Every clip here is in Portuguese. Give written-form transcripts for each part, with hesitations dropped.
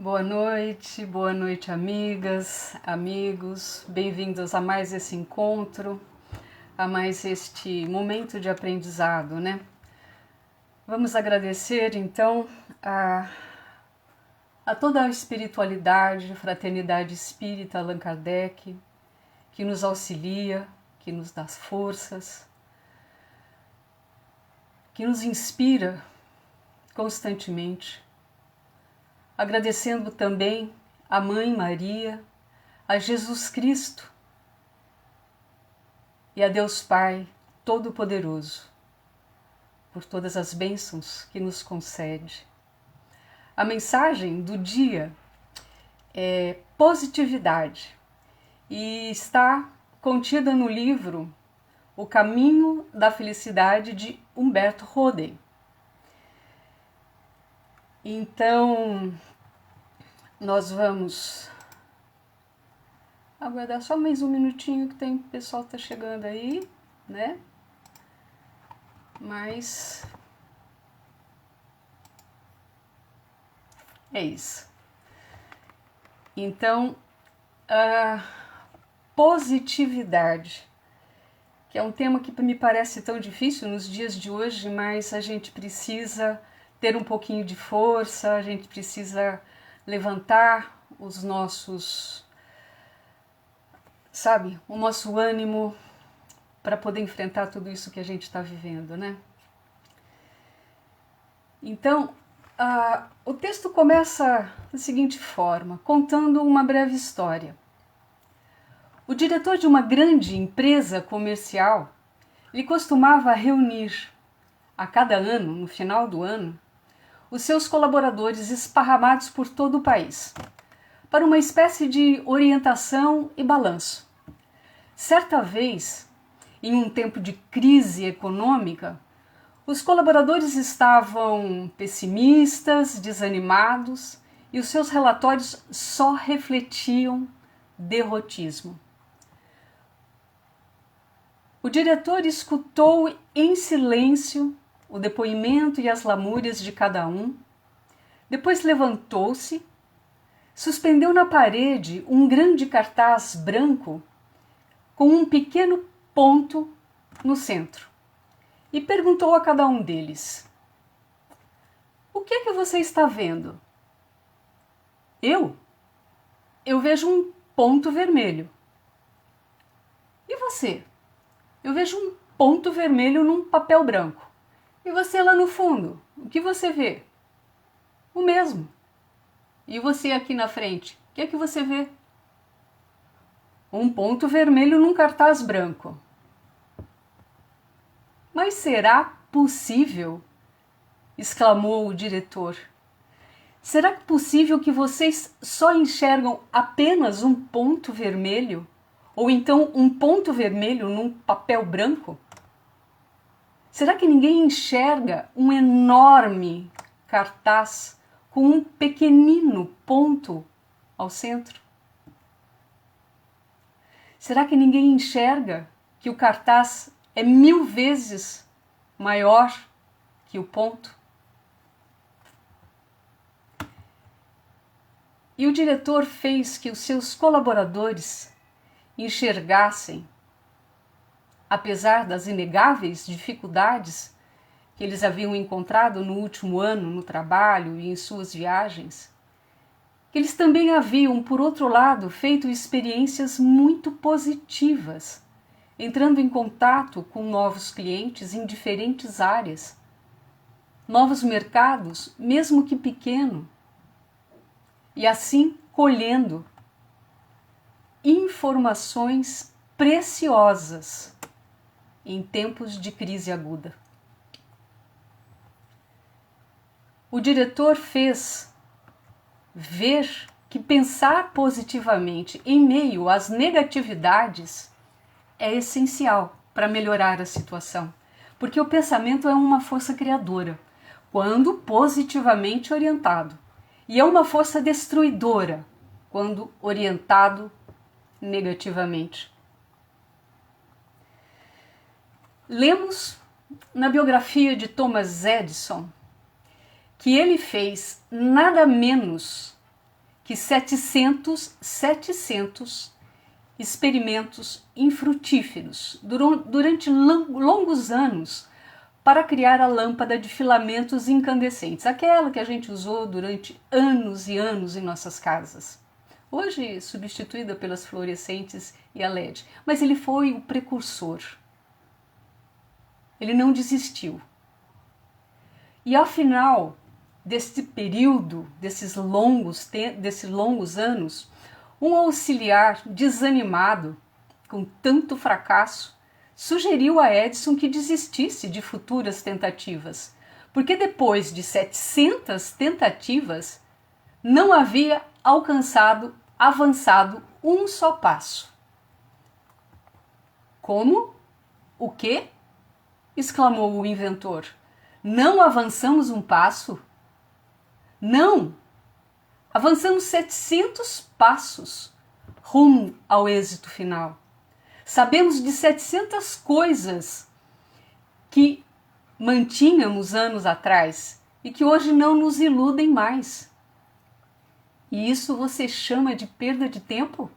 boa noite amigas, amigos, bem-vindos a mais esse encontro, a mais este momento de aprendizado, né? Vamos agradecer então a toda a espiritualidade, a fraternidade espírita Allan Kardec, que nos auxilia, que nos dá forças, que nos inspira constantemente. Agradecendo também a Mãe Maria, a Jesus Cristo e a Deus Pai Todo-Poderoso, por todas as bênçãos que nos concede. A mensagem do dia é positividade e está contida no livro O Caminho da Felicidade, de Humberto Roden. Então, nós vamos aguardar só mais um minutinho que o pessoal está chegando aí, né? Mas é isso. Então, a positividade, que é um tema que me parece tão difícil nos dias de hoje, mas a gente precisa ter um pouquinho de força, a gente precisa levantar os nossos, o nosso ânimo para poder enfrentar tudo isso que a gente está vivendo, né? Então, o texto começa da seguinte forma, contando uma breve história. O diretor de uma grande empresa comercial lhe costumava reunir, a cada ano, no final do ano, os seus colaboradores esparramados por todo o país, para uma espécie de orientação e balanço. Certa vez, em um tempo de crise econômica, os colaboradores estavam pessimistas, desanimados, e os seus relatórios só refletiam derrotismo. O diretor escutou em silêncio o depoimento e as lamúrias de cada um, depois levantou-se, suspendeu na parede um grande cartaz branco com um pequeno ponto no centro e perguntou a cada um deles: "O que é que você está vendo?" Eu vejo um ponto vermelho." "E você?" "Eu vejo um ponto vermelho num papel branco." "E você lá no fundo, o que você vê?" "O mesmo." "E você aqui na frente, o que é que você vê?" "Um ponto vermelho num cartaz branco." "Mas será possível?" exclamou o diretor. "Será possível que vocês só enxergam apenas um ponto vermelho? Ou então um ponto vermelho num papel branco? Será que ninguém enxerga um enorme cartaz com um pequenino ponto ao centro? Será que ninguém enxerga que o cartaz é 1000 vezes maior que o ponto?" E o diretor fez que os seus colaboradores enxergassem, apesar das inegáveis dificuldades que eles haviam encontrado no último ano no trabalho e em suas viagens, que eles também haviam, por outro lado, feito experiências muito positivas, entrando em contato com novos clientes em diferentes áreas, novos mercados, mesmo que pequeno, e assim colhendo informações preciosas em tempos de crise aguda. O diretor fez ver que pensar positivamente em meio às negatividades é essencial para melhorar a situação, porque o pensamento é uma força criadora, quando positivamente orientado, e é uma força destruidora, quando orientado negativamente. Lemos na biografia de Thomas Edison que ele fez nada menos que 700 experimentos infrutíferos durante longos anos para criar a lâmpada de filamentos incandescentes, aquela que a gente usou durante anos e anos em nossas casas. Hoje substituída pelas fluorescentes e a LED, mas ele foi o precursor. Ele não desistiu. E ao final deste período, desses longos anos, um auxiliar desanimado com tanto fracasso sugeriu a Edison que desistisse de futuras tentativas, porque depois de 700 tentativas não havia avançado um só passo. Como? O quê? Exclamou o inventor. Não avançamos um passo? Não! Avançamos 700 passos rumo ao êxito final. Sabemos de 700 coisas que mantínhamos anos atrás e que hoje não nos iludem mais. E isso você chama de perda de tempo?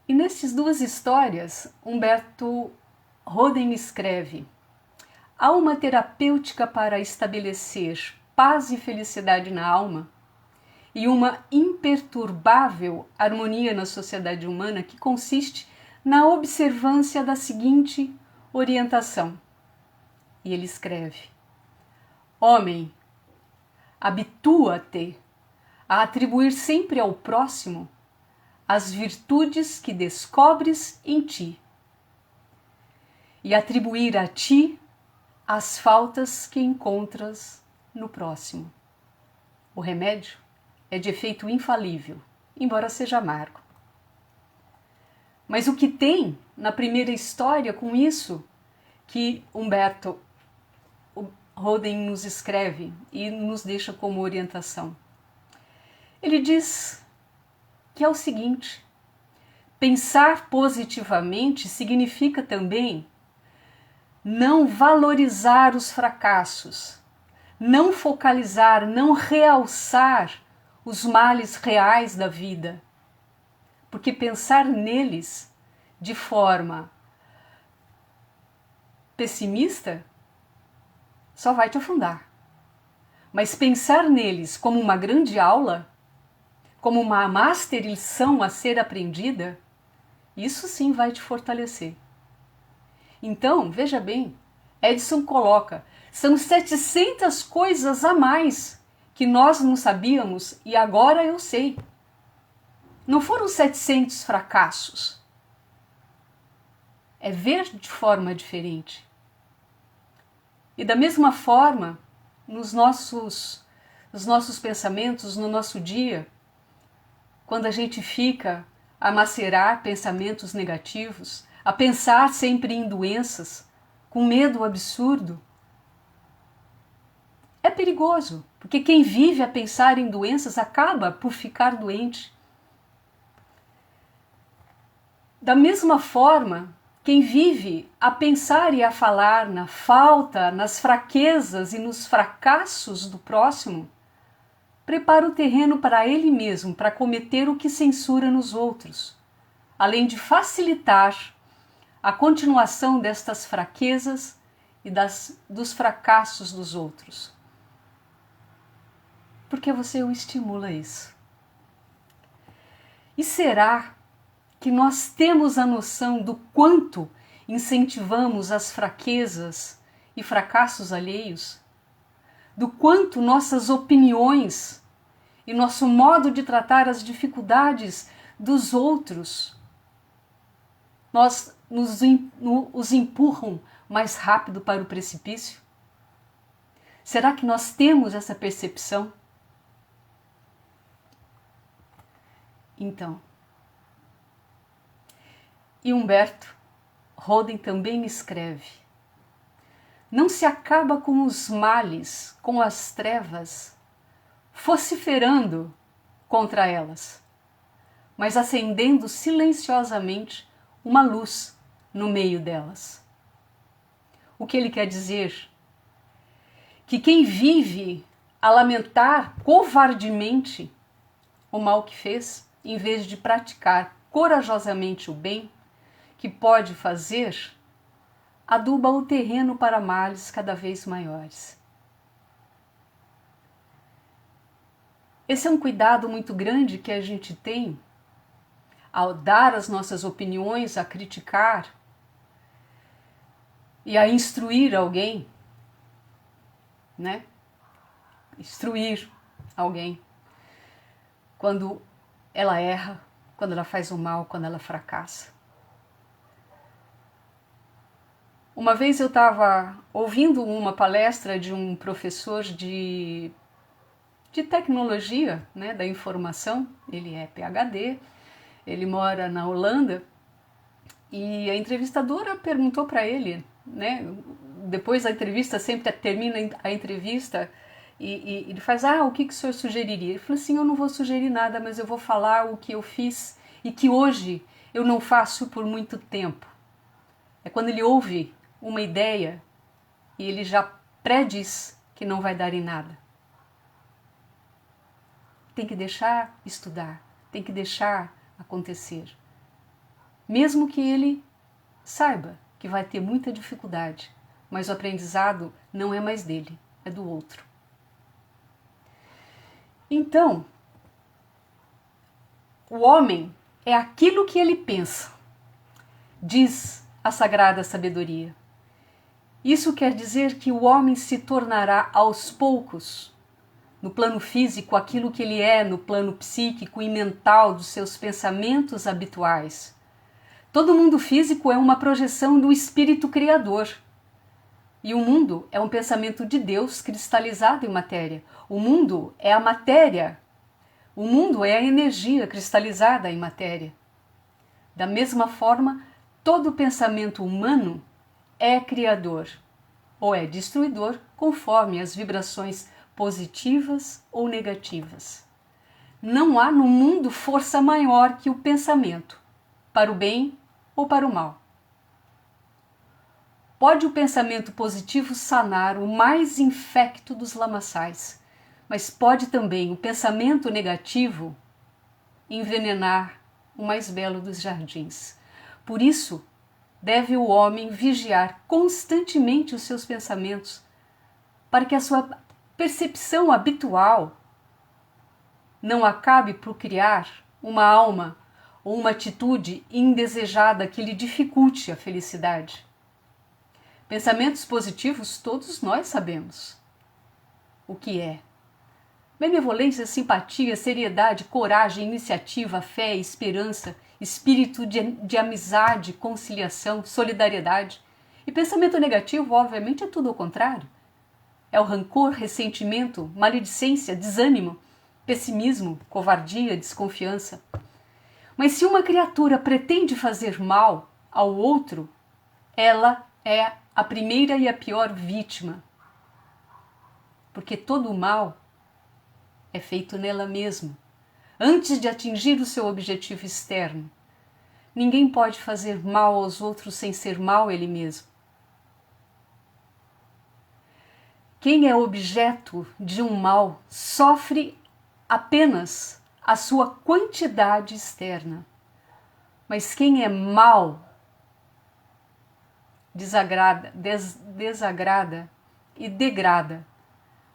E nessas duas histórias, Humberto Roden escreve: há uma terapêutica para estabelecer paz e felicidade na alma e uma imperturbável harmonia na sociedade humana que consiste na observância da seguinte orientação. E ele escreve: homem, habitua-te a atribuir sempre ao próximo as virtudes que descobres em ti e atribuir a ti as faltas que encontras no próximo. O remédio é de efeito infalível, embora seja amargo. Mas o que tem na primeira história com isso que Humberto Roden nos escreve e nos deixa como orientação? Ele diz que é o seguinte: pensar positivamente significa também não valorizar os fracassos, não focalizar, não realçar os males reais da vida, porque pensar neles de forma pessimista só vai te afundar. Mas pensar neles como uma grande aula, como uma master lição a ser aprendida, isso sim vai te fortalecer. Então, veja bem, Edison coloca, são 700 coisas a mais que nós não sabíamos e agora eu sei. Não foram 700 fracassos. É ver de forma diferente. E da mesma forma, nos nossos pensamentos, no nosso dia, quando a gente fica a macerar pensamentos negativos, a pensar sempre em doenças, com medo absurdo, é perigoso, porque quem vive a pensar em doenças acaba por ficar doente. Da mesma forma, quem vive a pensar e a falar na falta, nas fraquezas e nos fracassos do próximo, prepara o terreno para ele mesmo, para cometer o que censura nos outros, além de facilitar a continuação destas fraquezas e dos fracassos dos outros. Porque você o estimula a isso. E será que nós temos a noção do quanto incentivamos as fraquezas e fracassos alheios? Do quanto nossas opiniões e nosso modo de tratar as dificuldades dos outros os empurram mais rápido para o precipício? Será que nós temos essa percepção? Então, e Humberto Roden também escreve: não se acaba com os males, com as trevas, vociferando contra elas, mas acendendo silenciosamente uma luz no meio delas. O que ele quer dizer? que quem vive a lamentar covardemente o mal que fez, em vez de praticar corajosamente o bem que pode fazer, aduba o terreno para males cada vez maiores. Esse é um cuidado muito grande que a gente tem ao dar as nossas opiniões, a criticar e a instruir alguém, né? Instruir alguém quando ela erra, quando ela faz o mal, quando ela fracassa. Uma vez eu estava ouvindo uma palestra de um professor de tecnologia, né, da informação. Ele é PhD, ele mora na Holanda, e a entrevistadora perguntou para ele, né, depois da entrevista, sempre termina a entrevista, e ele faz, o que o senhor sugeriria? Ele falou assim, eu não vou sugerir nada, mas eu vou falar o que eu fiz e que hoje eu não faço por muito tempo. É quando ele ouve uma ideia e ele já prediz que não vai dar em nada. Tem que deixar estudar, tem que deixar acontecer. Mesmo que ele saiba que vai ter muita dificuldade, mas o aprendizado não é mais dele, é do outro. Então, o homem é aquilo que ele pensa, diz a Sagrada Sabedoria. Isso quer dizer que o homem se tornará aos poucos, no plano físico, aquilo que ele é no plano psíquico e mental dos seus pensamentos habituais. Todo mundo físico é uma projeção do Espírito Criador. E o mundo é um pensamento de Deus cristalizado em matéria. O mundo é a matéria. O mundo é a energia cristalizada em matéria. Da mesma forma, todo pensamento humano é criador ou é destruidor conforme as vibrações positivas ou negativas. Não há no mundo força maior que o pensamento, para o bem ou para o mal. Pode o pensamento positivo sanar o mais infecto dos lamaçais, mas pode também o pensamento negativo envenenar o mais belo dos jardins. Por isso, deve o homem vigiar constantemente os seus pensamentos, para que a sua percepção habitual não acabe por criar uma alma ou uma atitude indesejada que lhe dificulte a felicidade. Pensamentos positivos todos nós sabemos o que é. Benevolência, simpatia, seriedade, coragem, iniciativa, fé, esperança, espírito de amizade, conciliação, solidariedade. E pensamento negativo, obviamente, é tudo ao contrário. É o rancor, ressentimento, maledicência, desânimo, pessimismo, covardia, desconfiança. Mas se uma criatura pretende fazer mal ao outro, ela é a primeira e a pior vítima. Porque todo o mal é feito nela mesma, antes de atingir o seu objetivo externo. Ninguém pode fazer mal aos outros sem ser mal ele mesmo. Quem é objeto de um mal sofre apenas a sua quantidade externa. Mas quem é mal desagrada e degrada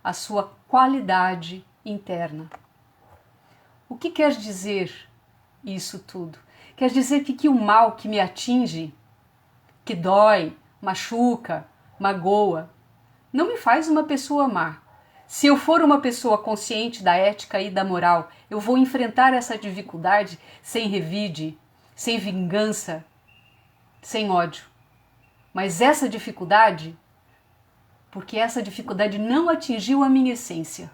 a sua qualidade interna. O que quer dizer isso tudo? Quer dizer que o mal que me atinge, que dói, machuca, magoa, não me faz uma pessoa má. Se eu for uma pessoa consciente da ética e da moral, eu vou enfrentar essa dificuldade sem revide, sem vingança, sem ódio. Mas essa dificuldade, porque essa dificuldade não atingiu a minha essência.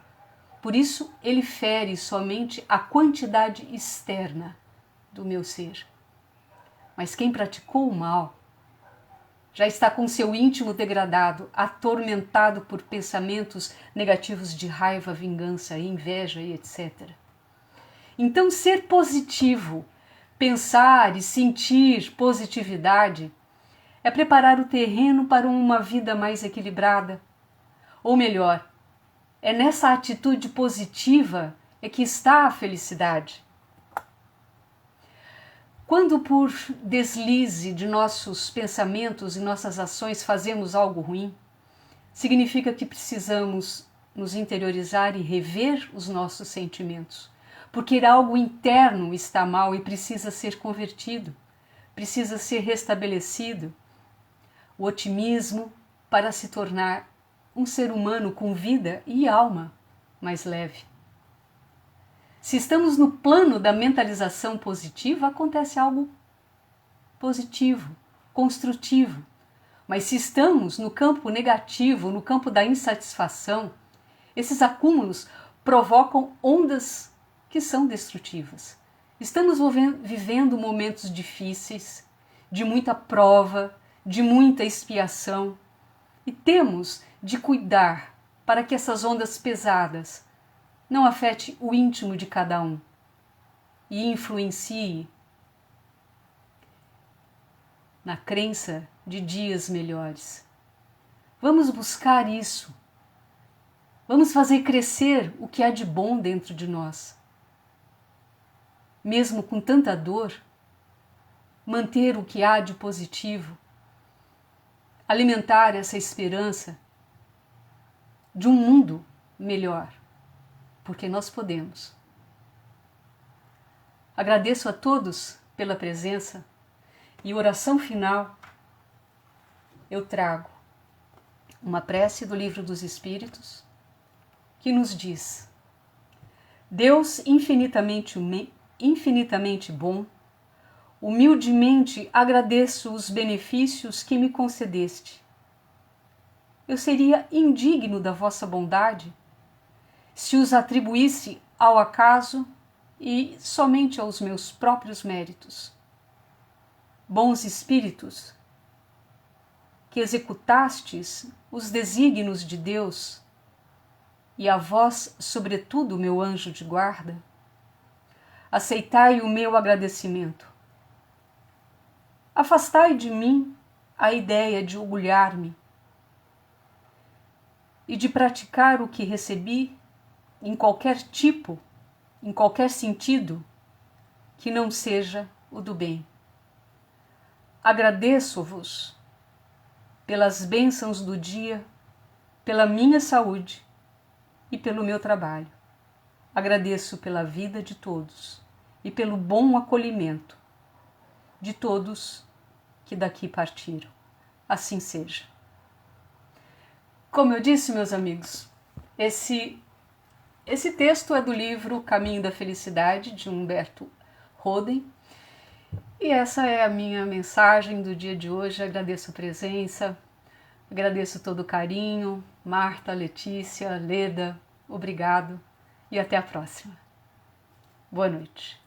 Por isso, ele fere somente a quantidade externa do meu ser. Mas quem praticou o mal já está com seu íntimo degradado, atormentado por pensamentos negativos de raiva, vingança, inveja e etc. Então, ser positivo, pensar e sentir positividade é preparar o terreno para uma vida mais equilibrada, Ou melhor, é nessa atitude positiva é que está a felicidade. Quando por deslize de nossos pensamentos e nossas ações fazemos algo ruim, significa que precisamos nos interiorizar e rever os nossos sentimentos, porque algo interno está mal e precisa ser convertido, precisa ser restabelecido. O otimismo para se tornar um ser humano com vida e alma mais leve. Se estamos no plano da mentalização positiva, acontece algo positivo, construtivo. Mas se estamos no campo negativo, no campo da insatisfação, esses acúmulos provocam ondas que são destrutivas. Estamos vivendo momentos difíceis, de muita prova, de muita expiação, e temos de cuidar para que essas ondas pesadas não afete o íntimo de cada um e influencie na crença de dias melhores. Vamos buscar isso. Vamos fazer crescer o que há de bom dentro de nós. Mesmo com tanta dor, manter o que há de positivo, alimentar essa esperança de um mundo melhor, porque nós podemos. Agradeço a todos pela presença e oração final eu trago uma prece do Livro dos Espíritos que nos diz: Deus infinitamente bom, humildemente agradeço os benefícios que me concedeste. Eu seria indigno da vossa bondade se os atribuísse ao acaso e somente aos meus próprios méritos. Bons espíritos, que executastes os desígnios de Deus, e a vós, sobretudo, meu anjo de guarda, aceitai o meu agradecimento. Afastai de mim a ideia de orgulhar-me e de praticar o que recebi em qualquer tipo, em qualquer sentido, que não seja o do bem. Agradeço-vos pelas bênçãos do dia, pela minha saúde e pelo meu trabalho. Agradeço pela vida de todos e pelo bom acolhimento de todos que daqui partiram. Assim seja. Como eu disse, meus amigos, esse texto é do livro Caminho da Felicidade, de Humberto Roden, e essa é a minha mensagem do dia de hoje. Agradeço a presença, agradeço todo o carinho. Marta, Letícia, Leda, obrigado e até a próxima. Boa noite.